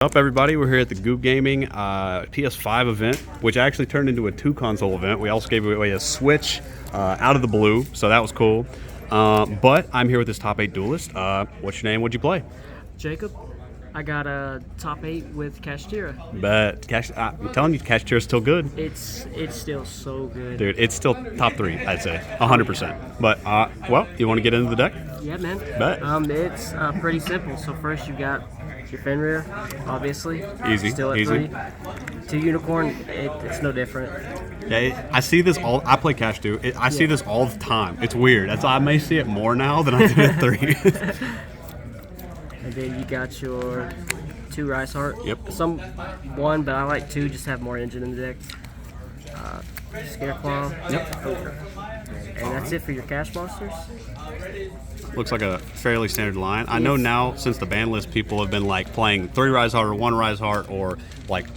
Up everybody, we're here at the Goop Gaming PS5 event, which actually turned into a 2-console event. We also gave away a Switch out of the blue, so that was cool. But I'm here with this top 8 duelist. What's your name? What'd you play? Jacob. I got a top 8 with Kashtira. But I'm telling you, Kashtira's still good. It's still so good. Dude, it's still top 3, I'd say, 100%. But, well, you want to get into the deck? Yeah, man. Bet. It's pretty simple. So first you got your Fenrir, obviously. Easy, Still at easy. 3. 2 Unicorn, it's no different. Yeah, I see this all. I play Cash too. I see this all the time. It's weird. I may see it more now than I did at 3. And then you got your 2 Rice Heart. Yep. One, but I like 2, just have more engine in the deck. Scareclaw. Yep. And that's it for your cash monsters. Looks like a fairly standard line. I know now, since the ban list, people have been like playing 3 Rise Heart or 1 Rise Heart, or like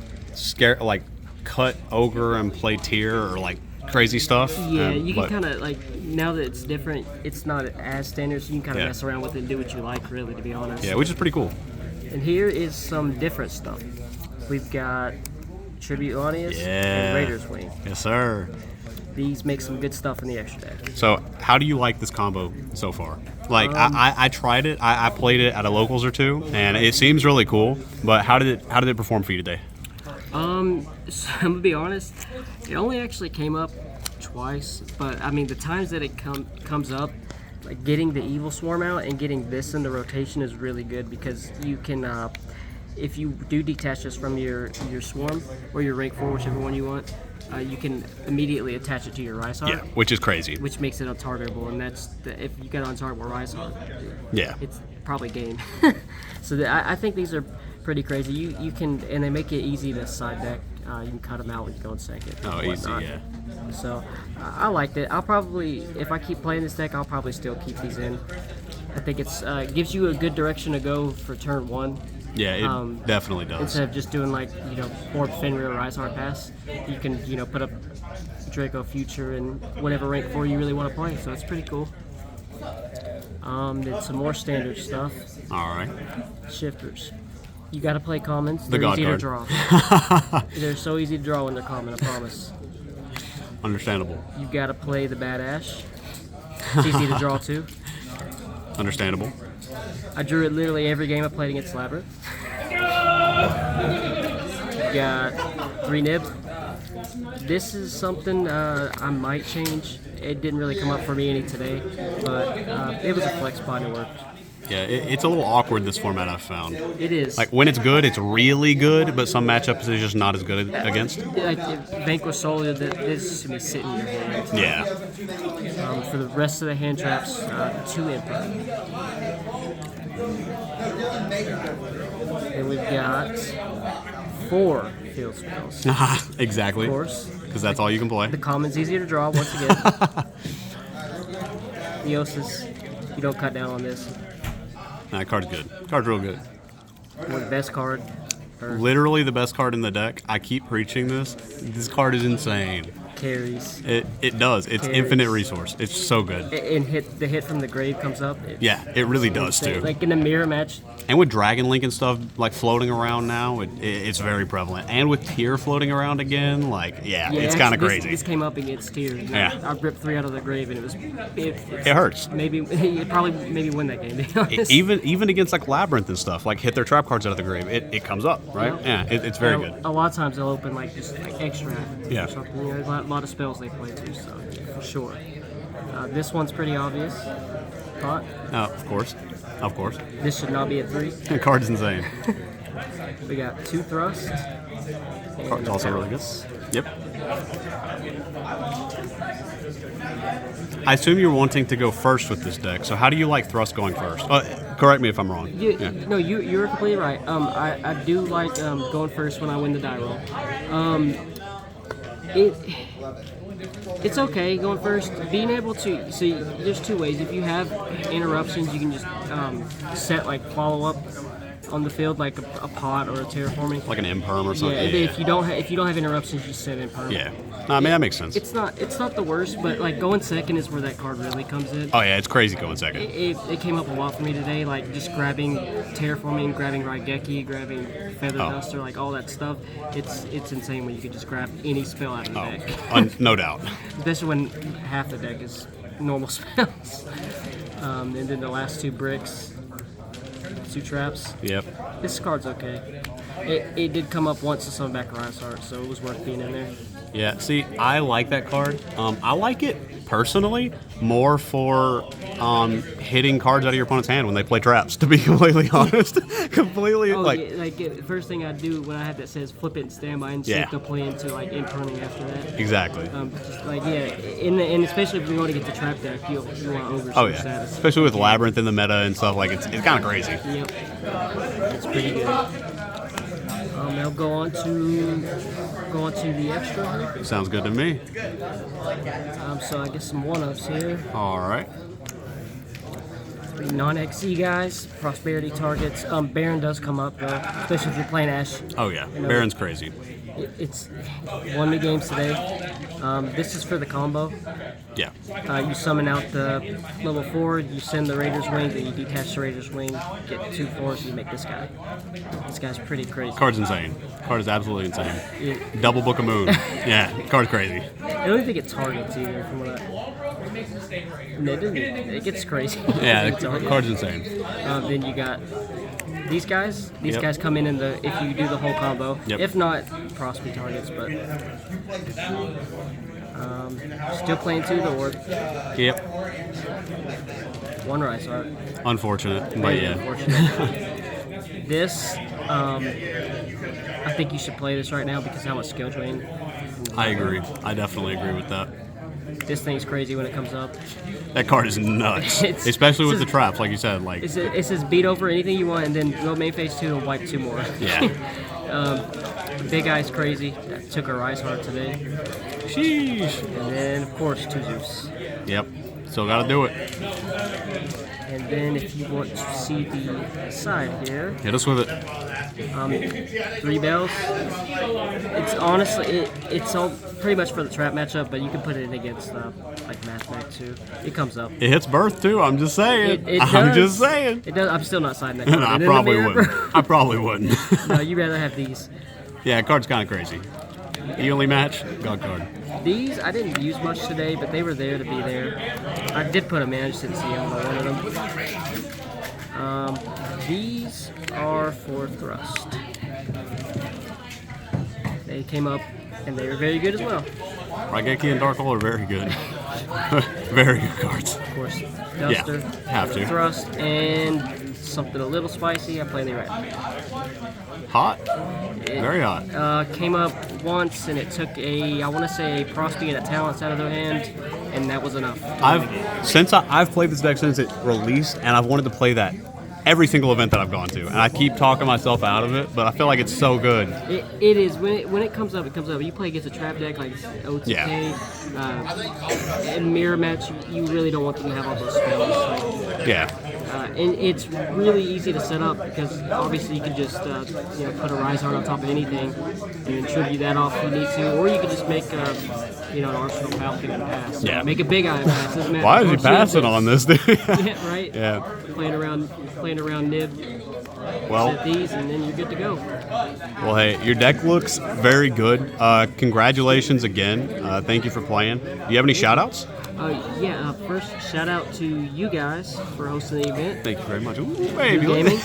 cut Ogre and play Tier, or like crazy stuff. Yeah, you can kind of like, now that it's different, it's not as standard, so you can kind of mess around with it and do what you like, really, to be honest. Yeah, which is pretty cool. And here is some different stuff. We've got Tribute Lanius and Raider's Wing. Yes, sir. These make some good stuff in the extra deck. So, how do you like this combo so far? Like, I tried it. I played it at a locals or 2, and it seems really cool. But how did it perform for you today? So I'm gonna be honest. It only actually came up twice, but I mean the times that it comes up, like getting the Evil Swarm out and getting this in the rotation is really good, because you can, if you do detach this from your Swarm or your rank 4, whichever one you want. You can immediately attach it to your Rice Heart. Yeah, which is crazy. Which makes it untargetable, and if you get untargetable Rice Heart, it's probably game. So I think these are pretty crazy. You can, and they make it easy to side deck. You can cut them out when you go and second. Oh, easy, yeah. So I liked it. I'll probably, if I keep playing this deck, I'll probably still keep these in. I think it's gives you a good direction to go for turn 1. Yeah, it definitely does. Instead of just doing like, Orb Fenrir or Rise Heart pass, you can, put up Draco Future and whatever rank 4 you really want to play. So it's pretty cool. Then some more standard stuff. All right. Shifters. You got to play commons. The They're God easy card. to draw. They're so easy to draw when they're common, I promise. Understandable. You got to play the Bad Ash. It's easy to draw too. Understandable. I drew it literally every game I played against Labyrinth. Got 3 nibs. This is something I might change. It didn't really come up for me any today, but it was a flex spot and it worked. Yeah, it's a little awkward, this format I've found. It is. Like, when it's good, it's really good, but some matchups it's just not as good against. Like Vanquish Soul, this should be sitting in your hand. Yeah. For the rest of the hand traps, 2 Emperor. And we've got 4 field spells. Exactly. Of course. Because that's all you can play. The common's easier to draw once again. Eosis, you don't cut down on this. That card's good. Card's real good. One of the best card. Literally the best card in the deck. I keep preaching this. This card is insane. Carries. It does. It's infinite resource. It's so good. And the hit from the grave comes up. Yeah, it really does too. Like in a mirror match. And with Dragon Link and stuff like floating around now, it's very prevalent. And with Tier floating around again, it's kind of crazy. This came up against Tier. Yeah. I ripped 3 out of the grave, and it hurts. Maybe win that game. To be honest. Even against like Labyrinth and stuff, like hit their trap cards out of the grave, it comes up, right? Yeah, it's very good. A lot of times they'll open just extra. Yeah. Or something. A lot of spells they play too, so for sure. This one's pretty obvious. Pot. Of course. This should not be a 3. The card's insane. We got 2 Thrust. Card's also really good. Yep. I assume you're wanting to go first with this deck, so how do you like Thrust going first? Correct me if I'm wrong. No, you're completely right. I do like going first when I win the die roll. It's okay going first. Being able to see, there's 2 ways. If you have interruptions, you can just set like follow up on the field, like a pot or a terraforming. Like an imperm or something. Yeah, and if you don't have interruptions, you set imperm. Yeah. No, I mean, that makes sense. It's not the worst, but like going second is where that card really comes in. Oh yeah, it's crazy going second. It came up a lot for me today, like just grabbing terraforming, grabbing Raigeki, grabbing feather duster, like all that stuff. It's insane when you can just grab any spell out of the deck. No doubt. Especially when half the deck is normal spells. And then the last 2 bricks, 2 traps. Yep. This card's okay. It did come up once to summon back Rise Heart, so it was worth being in there. Yeah, see, I like that card. I like it personally more for hitting cards out of your opponent's hand when they play traps, to be completely honest. First thing I do when I have that says flip it and standby and shift to play into like imperning after that. Exactly. And especially if you're going to get the trap deck, you want over status. Especially with Labyrinth in the meta and stuff, like it's kind of crazy. Yep. It's pretty good. Now go on to the extra. Sounds good to me. So I guess some 1-ups here. All right. 3 non-XE guys, prosperity targets. Baron does come up though, especially if you're playing Ash. Oh yeah, Baron's crazy. It's 1 mid games today. This is for the combo. Yeah. You summon out the level 4, you send the Raider's Wing, then you detach the Raider's Wing, get 2 4s, and you make this guy. This guy's pretty crazy. Card's insane. Card is absolutely insane. Yeah. Double Book of Moon. Yeah, card's crazy. I don't think it targets either from what it gets crazy. Yeah, the card's insane. Then you got these guys. These guys come in the if you do the whole combo. Yep. If not, prosperity targets, but still playing 2 the orb. Yep. 1 Rise Heart. Unfortunate, but yeah. Unfortunate. This, I think you should play this right now because of how much skill drain. I agree. I definitely agree with that. This thing's crazy when it comes up. That card is nuts, especially with the traps, like you said. Like it says beat over anything you want, and then go main phase 2 and wipe 2 more. Yeah. Big Eye's crazy. That took a Rise Heart today. Sheesh. And then of course 2 Zeus. Yep. Still gotta do it. And then if you want to see the side here, Hit us with it. 3 bells. It's honestly it's all pretty much for the trap matchup, but you can put it in against like Match Mag too. It comes up. It hits Birth too. I'm just saying. It I'm does. just saying. It does. I'm still not siding that card. I probably wouldn't. I probably wouldn't. No, you rather have these. Yeah, card's kind of crazy. Evenly match, God card. These I didn't use much today, but they were there to be there. I did put them in. I just didn't see them. I wanted them. These are for Thrust. They came up, and they were very good as well. Raigeki and Dark Hole are very good. Very good cards. Of course, Duster, have to. Thrust, and something a little spicy. I play the red. Hot? Very hot. Came up once, and it took I want to say a Prosby and a Talents out of their hand, and that was enough. I've played this deck since it released, and I've wanted to play that every single event that I've gone to, and I keep talking myself out of it, but I feel like it's so good. It is. When it comes up, it comes up. You play against a trap deck like OTK, and Mirror Match, you really don't want them to have all those spells. Like, yeah. And it's really easy to set up because obviously you can just put a Rise Heart on top of anything and then tribute that off if you need to, or you can just make an Arsenal Falcon and pass. Yeah. Make a Big Eye pass. Doesn't matter. Why is he passing on this dude? Yeah, right. Yeah. Playing around Nib. Well, set these and then you're good to go. Well, hey, your deck looks very good. Congratulations again. Thank you for playing. Do you have any shout-outs? First, shout out to you guys for hosting the event. Thank you very much. Ooh, baby. Gaming.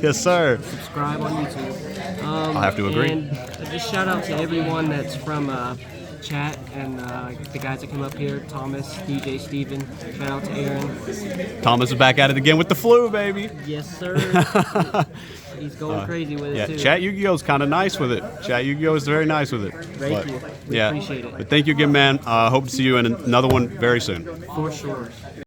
Yes, sir. Subscribe on YouTube. I'll have to agree. And just shout out to everyone that's from chat and the guys that come up here, Thomas, DJ Steven. Shout out to Aaron. Thomas is back at it again with the flu, baby. Yes, sir. He's going crazy with it, too. Chat YuGiOh is kind of nice with it. Chat YuGiOh is very nice with it. Thank you. We appreciate it. But thank you again, man. Hope to see you in another one very soon. For sure.